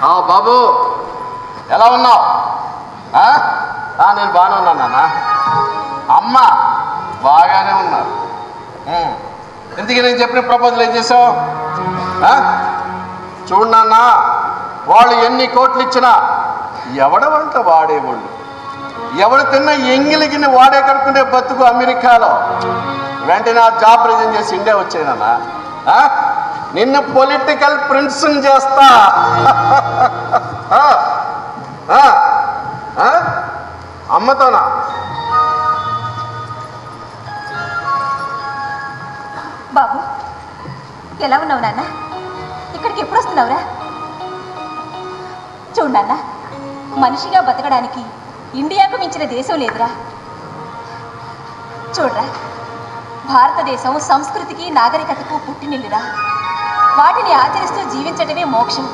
బాబు ఎలా ఉన్నావు? నేను బాగానే ఉన్నాను నాన్న. అమ్మ బాగానే ఉన్నారు. ఎందుకు నేను చెప్పిన ప్రపోజల్ ఏం చేసావు? చూడు నాన్న, వాళ్ళు ఎన్ని కోట్లు ఇచ్చినా ఎవడవంట వాడేవాళ్ళు, ఎవడు తిన్న ఎంగిలిగిని వాడే కడుక్కునే బతుకు అమెరికాలో. వెంటనే ఆ జాబ్ రిజైన్ చేసి ఇండియా వచ్చానన్నా. నిన్ను పొలిటికల్ ప్రిన్స్ని చేస్తా. అమ్మతోనా? బాబు ఎలా ఉన్నావు నాన్న? ఇక్కడికి ఎప్పుడు వస్తున్నావురా? చూడు నాన్న, మనిషిగా బతకడానికి ఇండియాకు మించిన దేశం లేదురా. చూడరా, భారతదేశం సంస్కృతికి నాగరికతకు పుట్టినిల్లురా. వాటిని ఆచరిస్తూ జీవించటమే మోక్షం.